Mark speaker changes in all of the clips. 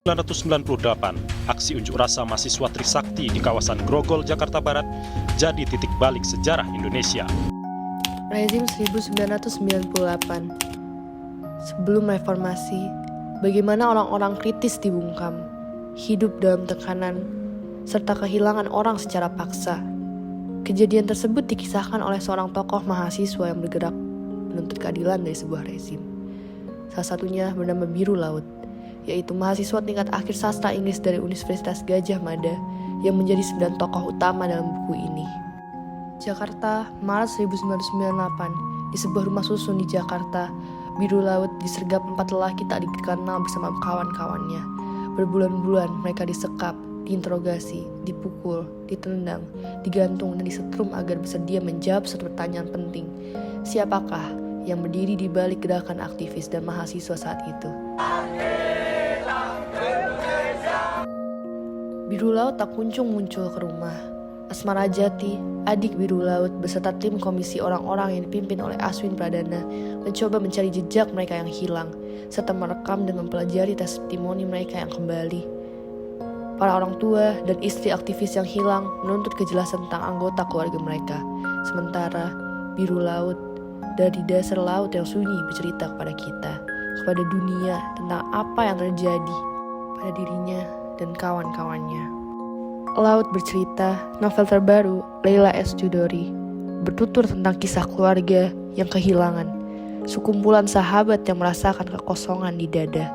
Speaker 1: 1998, aksi unjuk rasa mahasiswa Trisakti di kawasan Grogol, Jakarta Barat jadi titik balik sejarah Indonesia.
Speaker 2: Rezim 1998. Sebelum reformasi, bagaimana orang-orang kritis dibungkam, hidup dalam tekanan, serta kehilangan orang secara paksa. Kejadian tersebut dikisahkan oleh seorang tokoh mahasiswa yang bergerak menuntut keadilan dari sebuah rezim. Salah satunya bernama Biru Laut, yaitu mahasiswa tingkat akhir sastra Inggris dari Universitas Gadjah Mada yang menjadi 9 tokoh utama dalam buku ini. Jakarta, Maret 1998, di sebuah rumah susun di Jakarta, Biru Laut disergap 4 lelaki tak dikenal bersama kawan-kawannya. Berbulan-bulan mereka disekap, diinterogasi, dipukul, ditendang, digantung, dan disetrum agar bersedia menjawab satu pertanyaan penting. Siapakah yang berdiri di balik gerakan aktivis dan mahasiswa saat itu? Biru Laut tak kunjung muncul ke rumah. Asmara Jati, adik Biru Laut beserta tim komisi orang-orang yang dipimpin oleh Aswin Pradana mencoba mencari jejak mereka yang hilang, serta merekam dan mempelajari testimoni mereka yang kembali. Para orang tua dan istri aktivis yang hilang menuntut kejelasan tentang anggota keluarga mereka. Sementara Biru Laut dari dasar laut yang sunyi bercerita kepada kita, kepada dunia tentang apa yang terjadi pada dirinya dan kawan-kawannya. Laut bercerita, novel terbaru Leila S. Chudori, bertutur tentang kisah keluarga yang kehilangan, sekumpulan sahabat yang merasakan kekosongan di dada,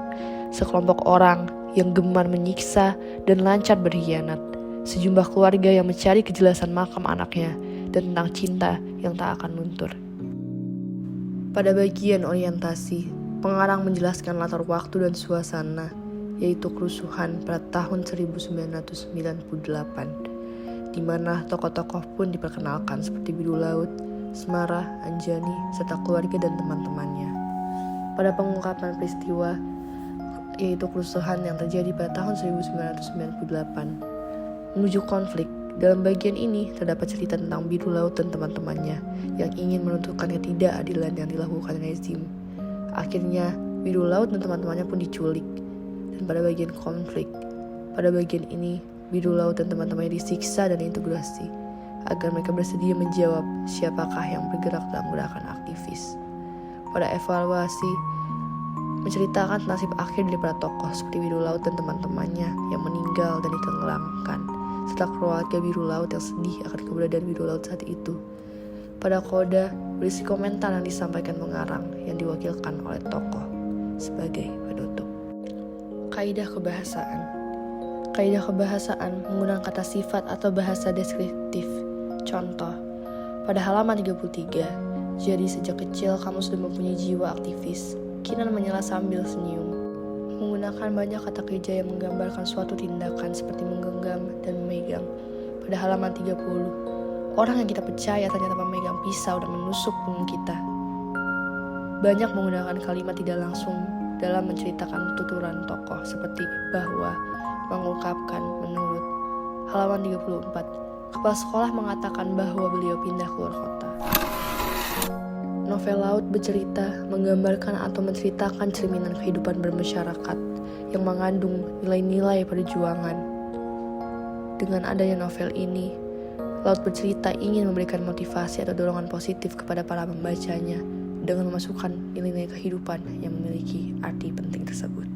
Speaker 2: sekelompok orang yang gemar menyiksa dan lancar berkhianat, sejumlah keluarga yang mencari kejelasan makam anaknya, dan tentang cinta yang tak akan luntur. Pada bagian orientasi, pengarang menjelaskan latar waktu dan suasana, yaitu kerusuhan pada tahun 1998, di mana tokoh-tokoh pun diperkenalkan seperti Biru Laut, Semara, Anjani, serta keluarga dan teman-temannya. Pada pengungkapan peristiwa, yaitu kerusuhan yang terjadi pada tahun 1998, menuju konflik. Dalam bagian ini terdapat cerita tentang Biru Laut dan teman-temannya yang ingin menentukan ketidakadilan yang dilakukan rezim. Akhirnya Biru Laut dan teman-temannya pun diculik. Dan pada bagian konflik, pada bagian ini Biru Laut dan teman-temannya disiksa dan diintegrasi agar mereka bersedia menjawab siapakah yang bergerak dalam gerakan aktivis. Pada evaluasi, menceritakan nasib akhir dari para tokoh seperti Biru Laut dan teman-temannya yang meninggal dan ditenggelamkan, serta keluarga Biru Laut yang sedih akan keberadaan Biru Laut saat itu. Pada koda berisi komentar yang disampaikan pengarang yang diwakilkan oleh tokoh sebagai penutup. Kaidah kebahasaan. Kaidah kebahasaan menggunakan kata sifat atau bahasa deskriptif. Contoh, pada halaman 33, jadi sejak kecil kamu sudah mempunyai jiwa aktivis. Kinan menyela sambil senyum. Menggunakan banyak kata kerja yang menggambarkan suatu tindakan seperti menggenggam dan memegang. Pada halaman 30, orang yang kita percaya ternyata memegang pisau dan menusuk punggung kita. Banyak menggunakan kalimat tidak langsung dalam menceritakan tuturan tokoh seperti bahwa, mengungkapkan, menurut. Halaman 34, kepala sekolah mengatakan bahwa beliau pindah keluar kota. Novel Laut bercerita, menggambarkan atau menceritakan cerminan kehidupan bermasyarakat yang mengandung nilai-nilai perjuangan. Dengan adanya novel ini, Laut bercerita ingin memberikan motivasi atau dorongan positif kepada para pembacanya dengan memasukkan nilai-nilai kehidupan yang memiliki arti penting tersebut.